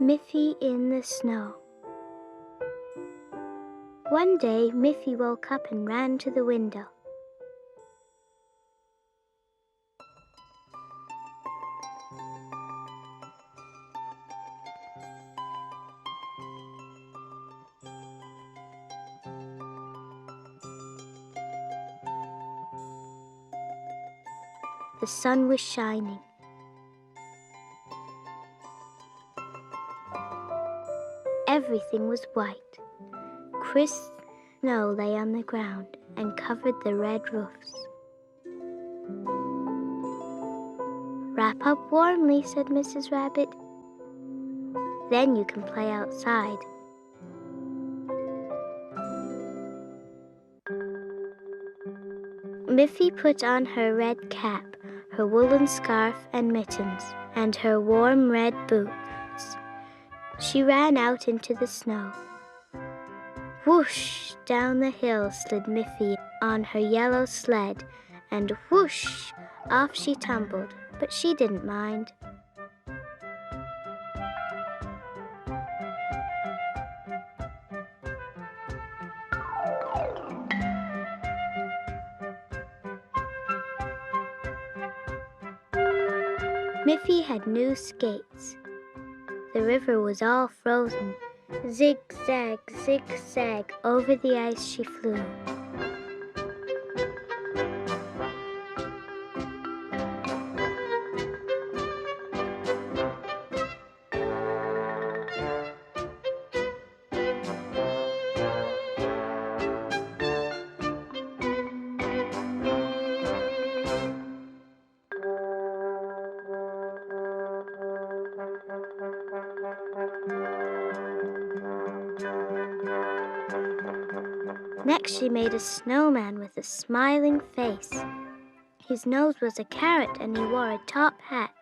Miffy in the Snow. One day, Miffy woke up and ran to the window. The sun was shining. Everything was white. Crisp snow lay on the ground and covered the red roofs. "Wrap up warmly," said Mrs. Rabbit. "Then you can play outside." Miffy put on her red cap, her woolen scarf and mittens, and her warm red boots. She ran out into the snow. Whoosh! Down the hill slid Miffy on her yellow sled, and whoosh! Off she tumbled, but she didn't mind. Miffy had new skates. The river was all frozen. Zig-zag, zig-zag, over the ice she flew. Next she made a snowman with a smiling face. His nose was a carrot and he wore a top hat.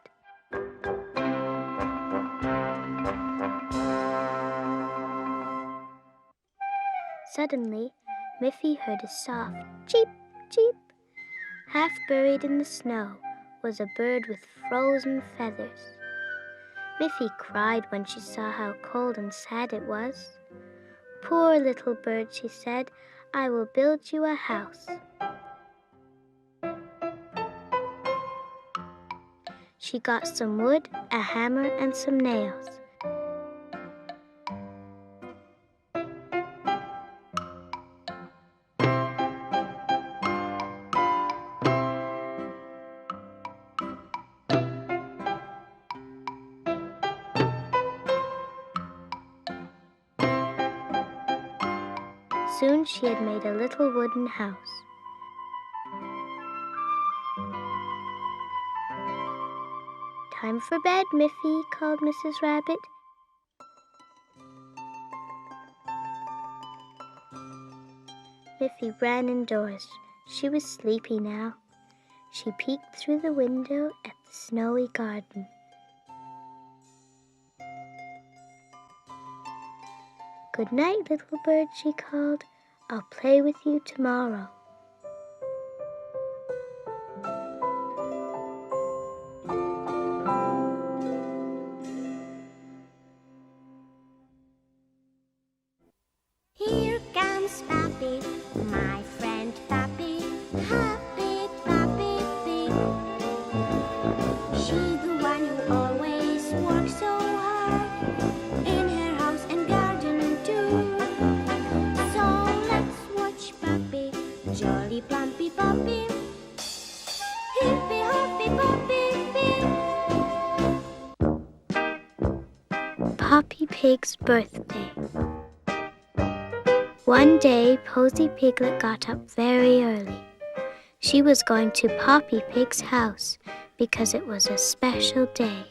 Suddenly, Miffy heard a soft cheep, cheep. Half buried in the snow was a bird with frozen feathers. Miffy cried when she saw how cold and sad it was. "Poor little bird," she said, "I will build you a house." She got some wood, a hammer, and some nails. Soon she had made a little wooden house. "Time for bed, Miffy," called Mrs. Rabbit. Miffy ran indoors. She was sleepy now. She peeked through the window at the snowy garden. "Good night, little bird," she called. "I'll play with you tomorrow." Here comes Papi, my friend Papi, happy Papi Pig. She the one who always works so hard in her house and garden too. So let's watch Papi, jolly plumpy Papi, hippy hoppy Papi Pig. Poppy Pig's birthday. One day, Posy Piglet got up very early. She was going to Poppy Pig's house because it was a special day.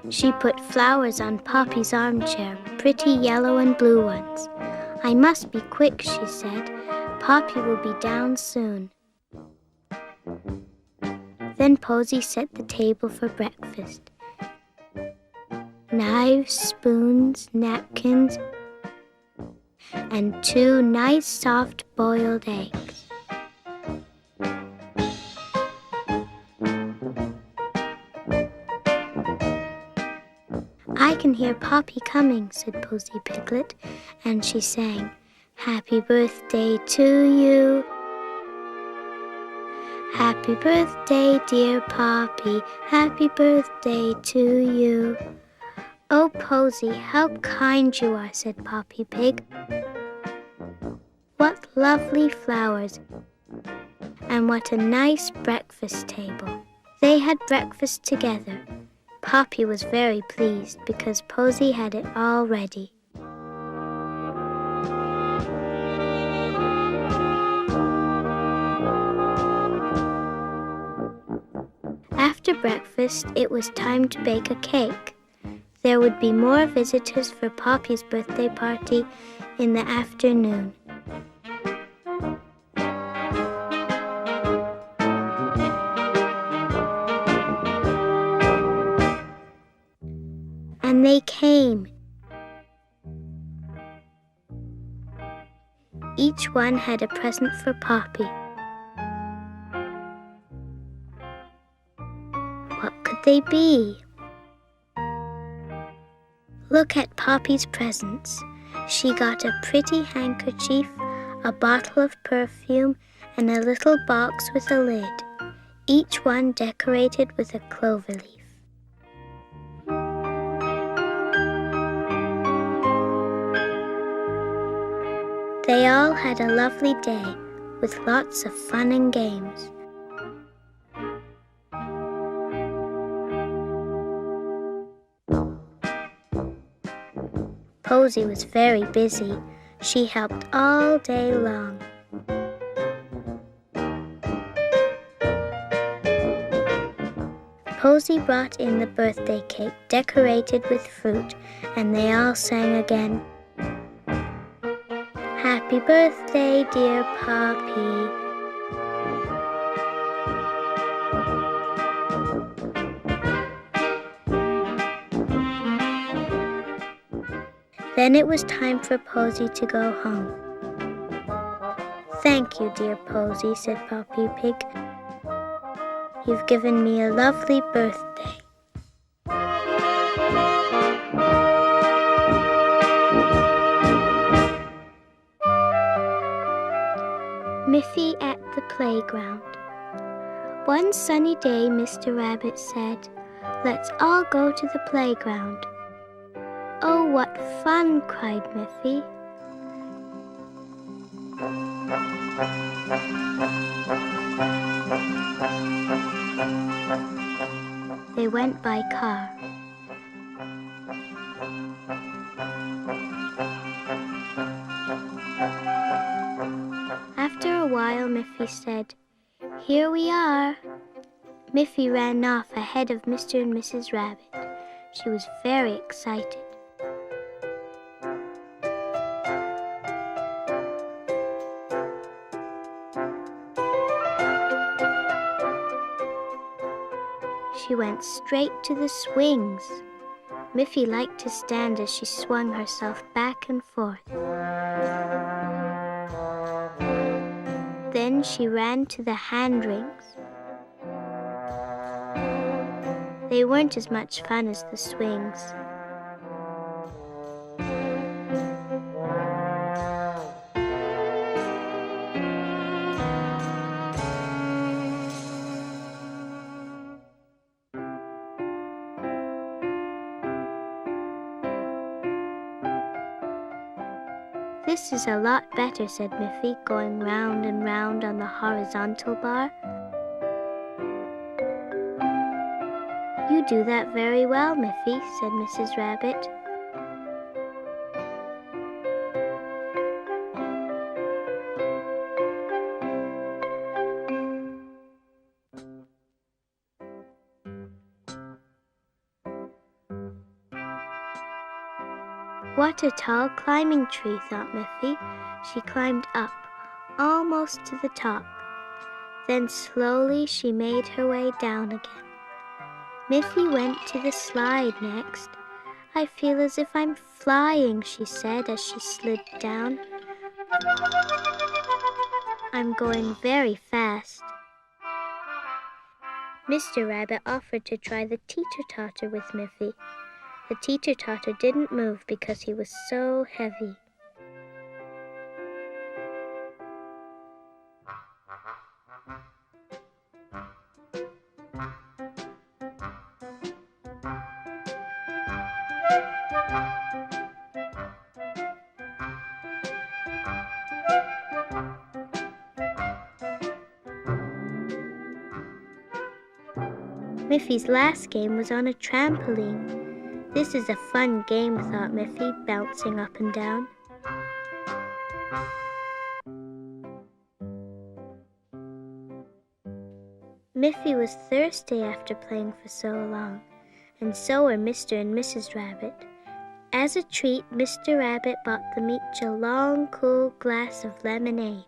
She put flowers on Poppy's armchair, pretty yellow and blue ones. "I must be quick," she said. "Poppy will be down soon." Then Posy set the table for breakfast. Knives, spoons, napkins, and 2 nice soft boiled eggs. "I can hear Poppy coming," said Posy Piglet, and she sang, "Happy birthday to you. Happy birthday, dear Poppy. Happy birthday to you." "Oh, Posy, how kind you are," said Poppy Pig. "What lovely flowers, and what a nice breakfast table." They had breakfast together. Poppy was very pleased because Posy had it all ready. After breakfast, it was time to bake a cake. There would be more visitors for Poppy's birthday party in the afternoon. And they came. Each one had a present for Poppy. What could they be? Look at Poppy's presents. She got a pretty handkerchief, a bottle of perfume, and a little box with a lid, each one decorated with a clover leaf. They all had a lovely day with lots of fun and games. Posy was very busy. She helped all day long. Posy brought in the birthday cake decorated with fruit, and they all sang again, "Happy birthday, dear Poppy." Then it was time for Posy to go home. "Thank you, dear Posy," said Poppy Pig. "You've given me a lovely birthday." Miffy at the Playground. One sunny day, Mr. Rabbit said, "Let's all go to the playground." "Oh, what fun!" cried Miffy. They went by car. After a while, Miffy said, "Here we are." Miffy ran off ahead of Mr. and Mrs. Rabbit. She was very excited. She went straight to the swings. Miffy liked to stand as she swung herself back and forth. Then she ran to the hand rings. They weren't as much fun as the swings. "This is a lot better," said Miffy, going round and round on the horizontal bar. "You do that very well, Miffy," said Mrs. Rabbit. What a tall climbing tree, thought Miffy. She climbed up, almost to the top. Then slowly she made her way down again. Miffy went to the slide next. I feel as if I'm flying, she said as she slid down. I'm going very fast. Mr. Rabbit offered to try the teeter-totter with Miffy. The teeter-totter didn't move because he was so heavy. Miffy's last game was on a trampoline. This is a fun game, thought Miffy, bouncing up and down. Miffy was thirsty after playing for so long, and so were Mr. and Mrs. Rabbit. As a treat, Mr. Rabbit bought them each a long, cool glass of lemonade.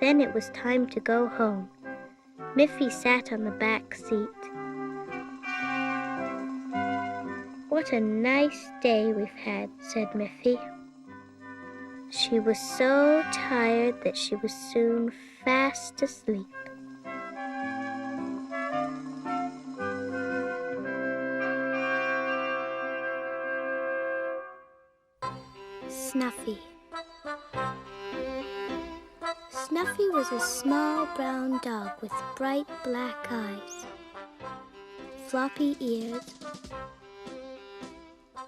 Then it was time to go home. Miffy sat on the back seat. What a nice day we've had, said Miffy. She was so tired that she was soon fast asleep. Snuffy. Snuffy was a small brown dog with bright black eyes, floppy ears,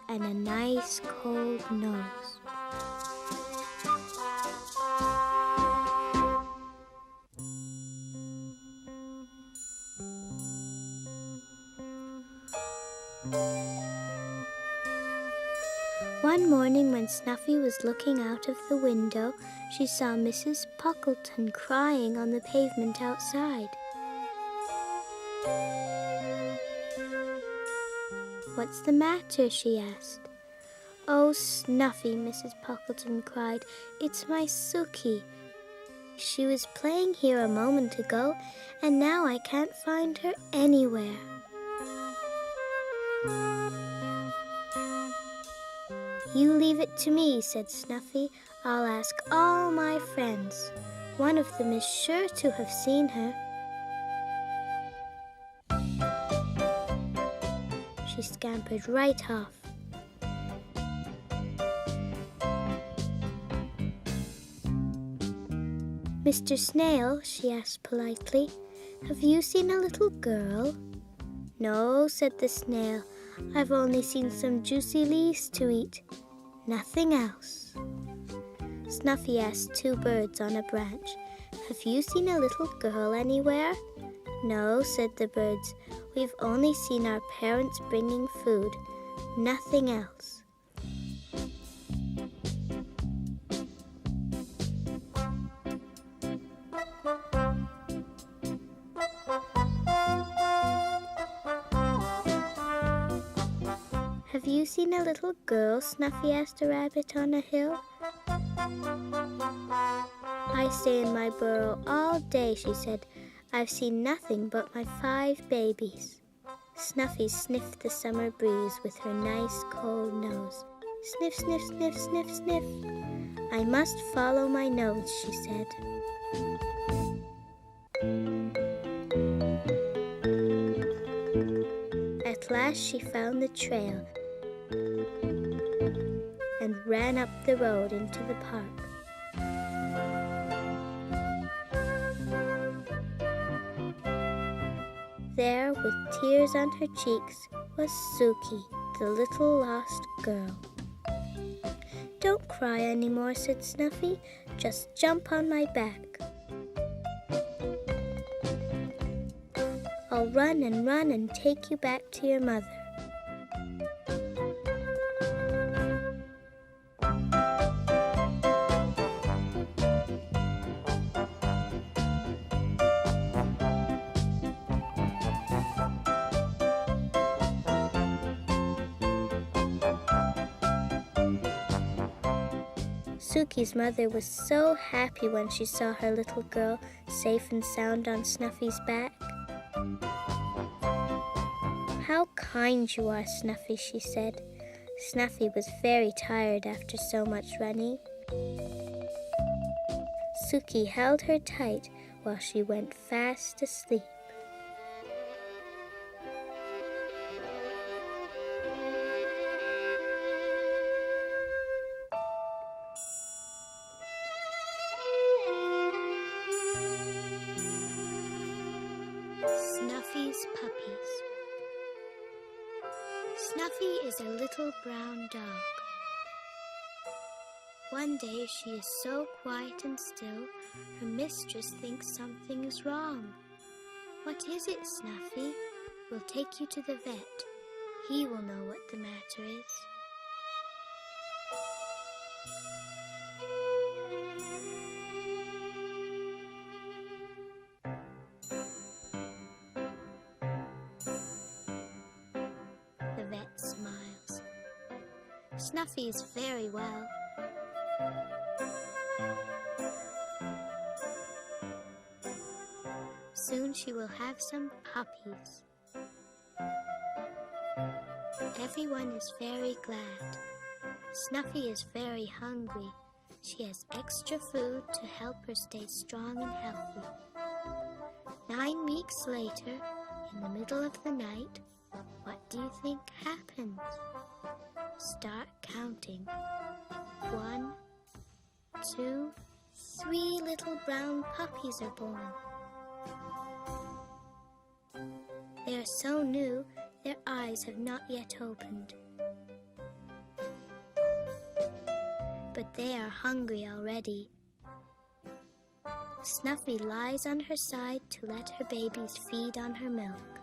and a nice cold nose. One morning when Snuffy was looking out of the window, she saw Mrs. Puckleton crying on the pavement outside. "What's the matter?" she asked. "Oh, Snuffy," Mrs. Puckleton cried, "it's my Sookie. She was playing here a moment ago, and now I can't find her anywhere." "You leave it to me," said Snuffy. "I'll ask all my friends. One of them is sure to have seen her." She scampered right off. "Mr. Snail," she asked politely, "have you seen a little girl?" "No," said the snail. "I've only seen some juicy leaves to eat. Nothing else." Snuffy asked two birds on a branch, "Have you seen a little girl anywhere?" "No," said the birds. "We've only seen our parents bringing food. Nothing else." "Have you seen a little girl?" Snuffy asked a rabbit on a hill. "I stay in my burrow all day," she said. "I've seen nothing but my 5 babies." Snuffy sniffed the summer breeze with her nice cold nose. "Sniff, sniff, sniff, sniff, sniff. I must follow my nose," she said. At last she found the trail and ran up the road into the park. There, with tears on her cheeks, was Sookie, the little lost girl. "Don't cry anymore," said Snuffy. "Just jump on my back. I'll run and take you back to your mother." Suki's mother was so happy when she saw her little girl safe and sound on Snuffy's back. "How kind you are, Snuffy," she said. Snuffy was very tired after so much running. Suki held her tight while she went fast asleep. Snuffy's puppies. Snuffy is a little brown dog. One day she is so quiet and still, her mistress thinks something is wrong. "What is it, Snuffy? We'll take you to the vet. He will know what the matter is." The vet smiles. Snuffy is very well. Soon she will have some puppies. Everyone is very glad. Snuffy is very hungry. She has extra food to help her stay strong and healthy. 9 weeks later, in the middle of the night, what do you think happens? Start counting. 1, 2, 3 little brown puppies are born. They are so new, their eyes have not yet opened. But they are hungry already. Snuffy lies on her side to let her babies feed on her milk.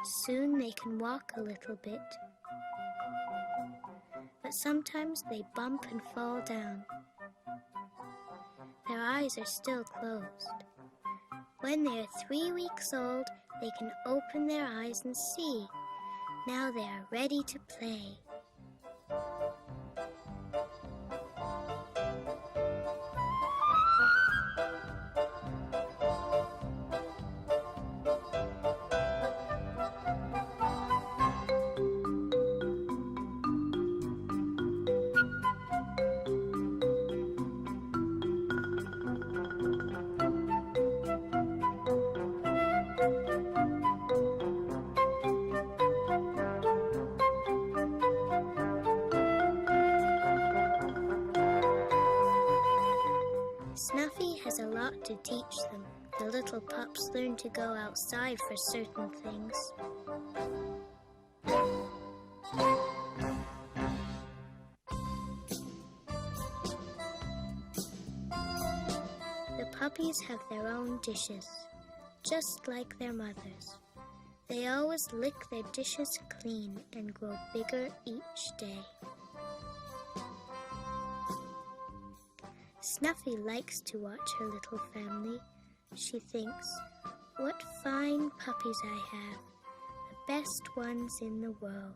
Soon they can walk a little bit. But sometimes they bump and fall down. Their eyes are still closed. When they are 3 weeks old, they can open their eyes and see. Now they are ready to play. Snuffy has a lot to teach them. The little pups learn to go outside for certain things. The puppies have their own dishes, just like their mothers. They always lick their dishes clean and grow bigger each day. Snuffy likes to watch her little family. She thinks, "What fine puppies I have, the best ones in the world."